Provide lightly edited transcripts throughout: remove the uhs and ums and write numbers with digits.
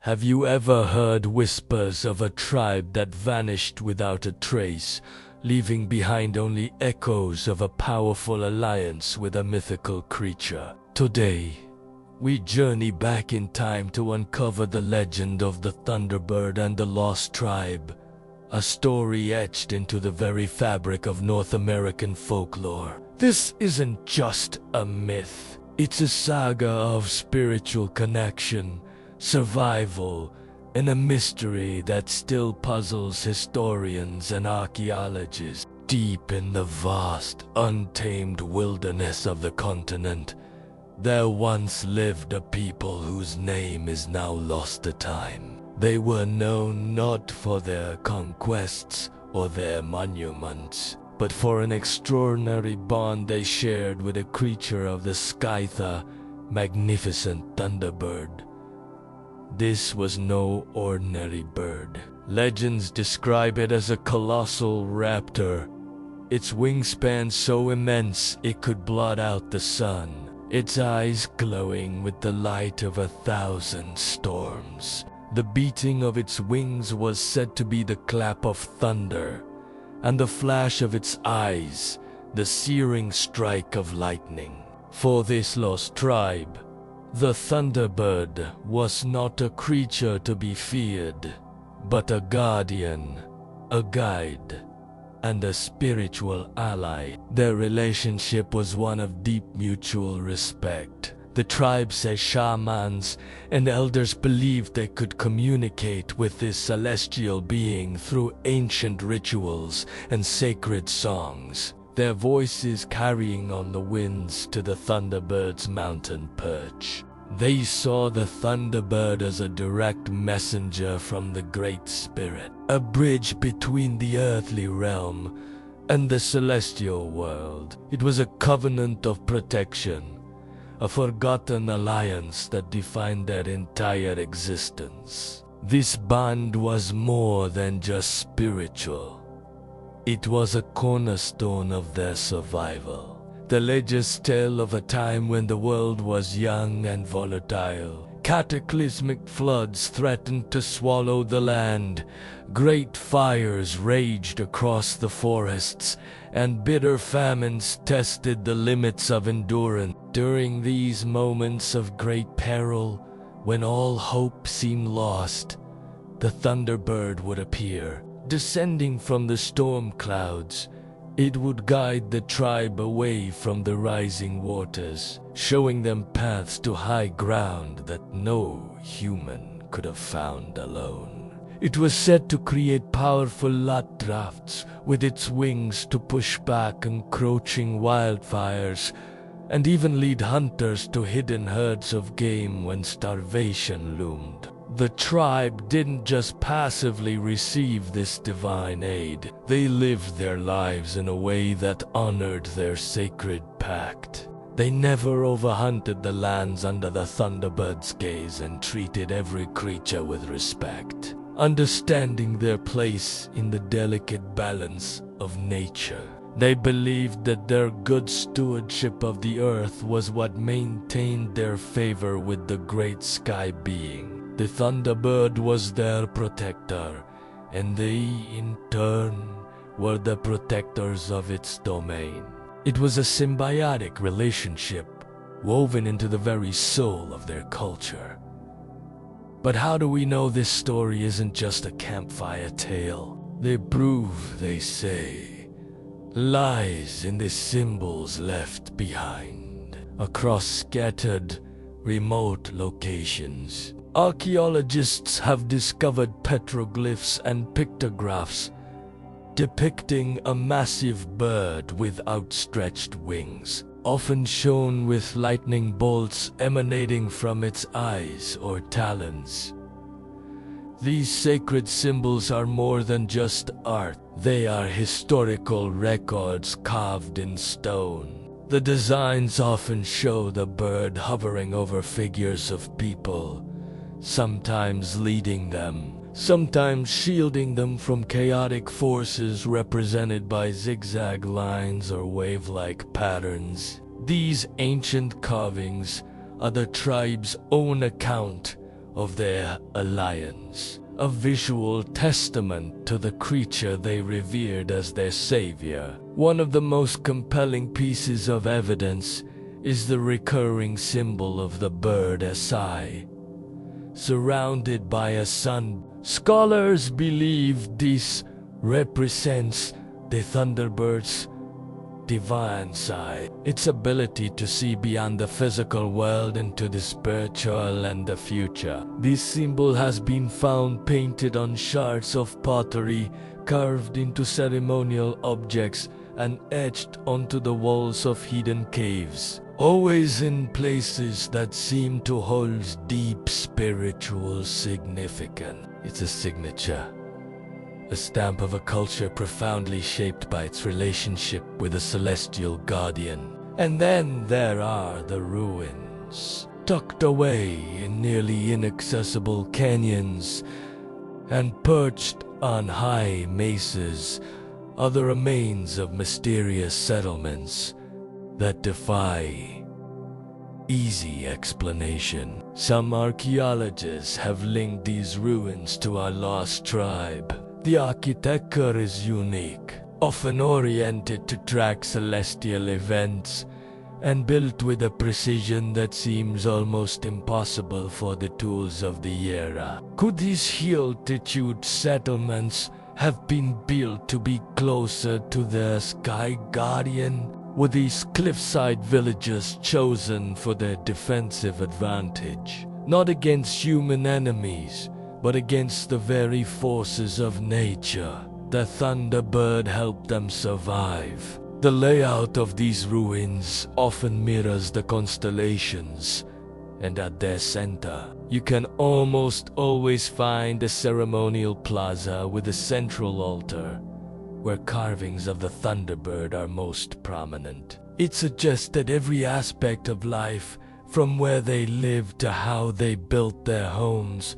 Have you ever heard whispers of a tribe that vanished without a trace, leaving behind only echoes of a powerful alliance with a mythical creature? Today, we journey back in time to uncover the legend of the Thunderbird and the Lost Tribe, a story etched into the very fabric of North American folklore. This isn't just a myth, it's a saga of spiritual connection, survival, and a mystery that still puzzles historians and archaeologists. Deep in the vast, untamed wilderness of the continent, there once lived a people whose name is now lost to time. They were known not for their conquests or their monuments, but for an extraordinary bond they shared with a creature of the sky, the magnificent Thunderbird. This was no ordinary bird. Legends describe it as a colossal raptor, its wingspan so immense it could blot out the sun, its eyes glowing with the light of 1,000 storms. The beating of its wings was said to be the clap of thunder, and the flash of its eyes, the searing strike of lightning. For this lost tribe, the Thunderbird was not a creature to be feared, but a guardian, a guide, and a spiritual ally. Their relationship was one of deep mutual respect. The tribe said shamans and elders believed they could communicate with this celestial being through ancient rituals and sacred songs, their voices carrying on the winds to the Thunderbird's mountain perch. They saw the Thunderbird as a direct messenger from the Great Spirit, a bridge between the earthly realm and the celestial world. It was a covenant of protection, a forgotten alliance that defined their entire existence. This bond was more than just spiritual. It was a cornerstone of their survival. The legends tell of a time when the world was young and volatile. Cataclysmic floods threatened to swallow the land. Great fires raged across the forests, and bitter famines tested the limits of endurance. During these moments of great peril, when all hope seemed lost, the Thunderbird would appear. Descending from the storm clouds, it would guide the tribe away from the rising waters, showing them paths to high ground that no human could have found alone. It was said to create powerful lot drafts with its wings to push back encroaching wildfires, and even lead hunters to hidden herds of game when starvation loomed. The tribe didn't just passively receive this divine aid, they lived their lives in a way that honored their sacred pact. They never overhunted the lands under the Thunderbird's gaze and treated every creature with respect, understanding their place in the delicate balance of nature. They believed that their good stewardship of the earth was what maintained their favor with the great sky being. The Thunderbird was their protector, and they, in turn, were the protectors of its domain. It was a symbiotic relationship, woven into the very soul of their culture. But how do we know this story isn't just a campfire tale? The proof, they say, lies in the symbols left behind. Across scattered, remote locations, archaeologists have discovered petroglyphs and pictographs depicting a massive bird with outstretched wings, often shown with lightning bolts emanating from its eyes or talons. These sacred symbols are more than just art. They are historical records carved in stone. The designs often show the bird hovering over figures of people, sometimes leading them, sometimes shielding them from chaotic forces represented by zigzag lines or wave-like patterns. These ancient carvings are the tribe's own account of their alliance, a visual testament to the creature they revered as their savior. One of the most compelling pieces of evidence is the recurring symbol of the bird Asai, surrounded by a sun. Scholars believe this represents the Thunderbird's divine side, its ability to see beyond the physical world into the spiritual and the future. This symbol has been found painted on shards of pottery, carved into ceremonial objects, and etched onto the walls of hidden caves, always in places that seem to hold deep spiritual significance. It's a signature, a stamp of a culture profoundly shaped by its relationship with a celestial guardian. And then there are the ruins, tucked away in nearly inaccessible canyons and perched on high mesas, are the remains of mysterious settlements that defy easy explanation. Some archaeologists have linked these ruins to a lost tribe. The architecture is unique, often oriented to track celestial events, and built with a precision that seems almost impossible for the tools of the era. Could these hill-altitude settlements have been built to be closer to the Sky Guardian? Were these cliffside villages chosen for their defensive advantage, not against human enemies, but against the very forces of nature? The Thunderbird helped them survive. The layout of these ruins often mirrors the constellations, and at their center, you can almost always find a ceremonial plaza with a central altar, where carvings of the Thunderbird are most prominent. It suggests that every aspect of life, from where they lived to how they built their homes,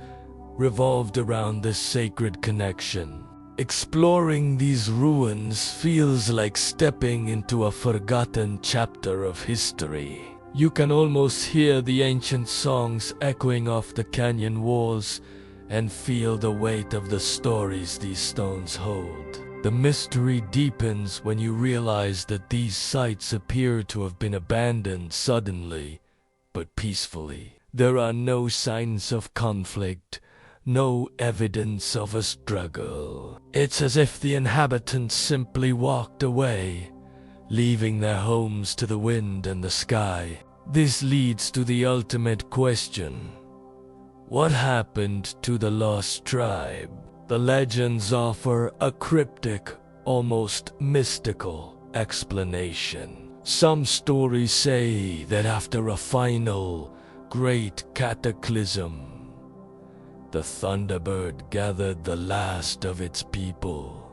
revolved around this sacred connection. Exploring these ruins feels like stepping into a forgotten chapter of history. You can almost hear the ancient songs echoing off the canyon walls and feel the weight of the stories these stones hold. The mystery deepens when you realize that these sites appear to have been abandoned suddenly, but peacefully. There are no signs of conflict, no evidence of a struggle. It's as if the inhabitants simply walked away, leaving their homes to the wind and the sky. This leads to the ultimate question: what happened to the lost tribe? The legends offer a cryptic, almost mystical explanation. Some stories say that after a final, great cataclysm, the Thunderbird gathered the last of its people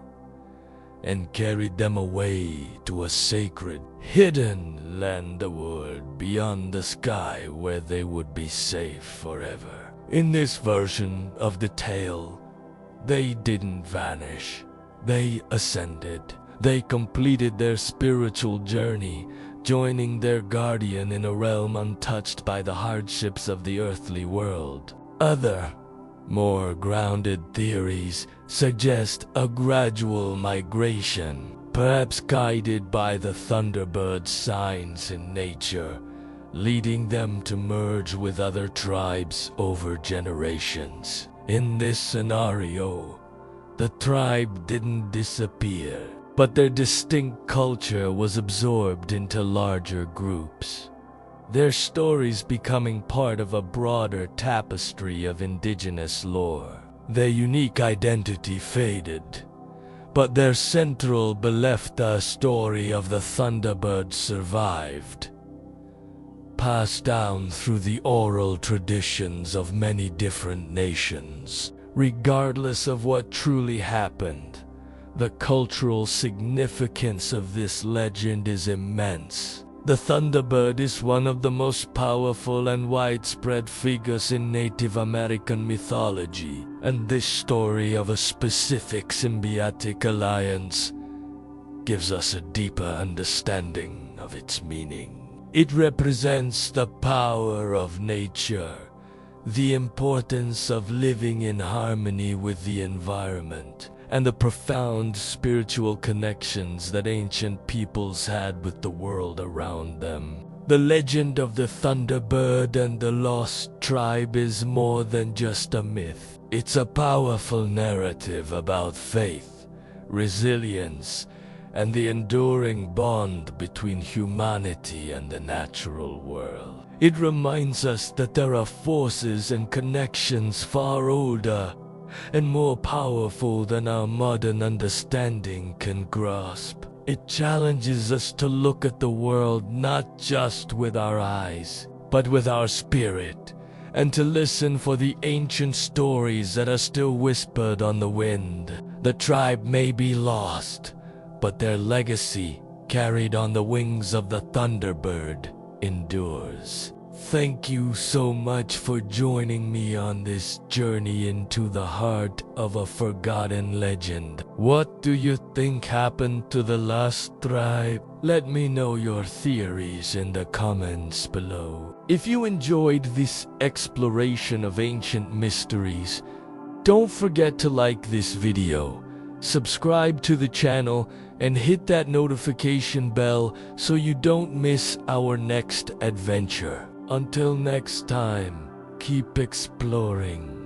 and carried them away to a sacred, hidden land world beyond the sky where they would be safe forever. In this version of the tale, they didn't vanish. They ascended. They completed their spiritual journey, joining their guardian in a realm untouched by the hardships of the earthly world. Other, more grounded theories suggest a gradual migration, perhaps guided by the Thunderbird's signs in nature, leading them to merge with other tribes over generations. In this scenario, the tribe didn't disappear, but their distinct culture was absorbed into larger groups, their stories becoming part of a broader tapestry of indigenous lore. Their unique identity faded, but their central Belefta story of the Thunderbird survived, passed down through the oral traditions of many different nations. Regardless of what truly happened, the cultural significance of this legend is immense. The Thunderbird is one of the most powerful and widespread figures in Native American mythology, and this story of a specific symbiotic alliance gives us a deeper understanding of its meaning. It represents the power of nature the importance of living in harmony with the environment, and the profound spiritual connections that ancient peoples had with the world around them. The legend of the Thunderbird and the Lost Tribe is more than just a myth. It's a powerful narrative about faith, resilience, and the enduring bond between humanity and the natural world. It reminds us that there are forces and connections far older and more powerful than our modern understanding can grasp. It challenges us to look at the world not just with our eyes, but with our spirit, and to listen for the ancient stories that are still whispered on the wind. The tribe may be lost, but their legacy, carried on the wings of the Thunderbird, endures. Thank you so much for joining me on this journey into the heart of a forgotten legend. What do you think happened to the Lost Tribe? Let me know your theories in the comments below. If you enjoyed this exploration of ancient mysteries, don't forget to like this video, subscribe to the channel, and hit that notification bell so you don't miss our next adventure. Until next time, keep exploring.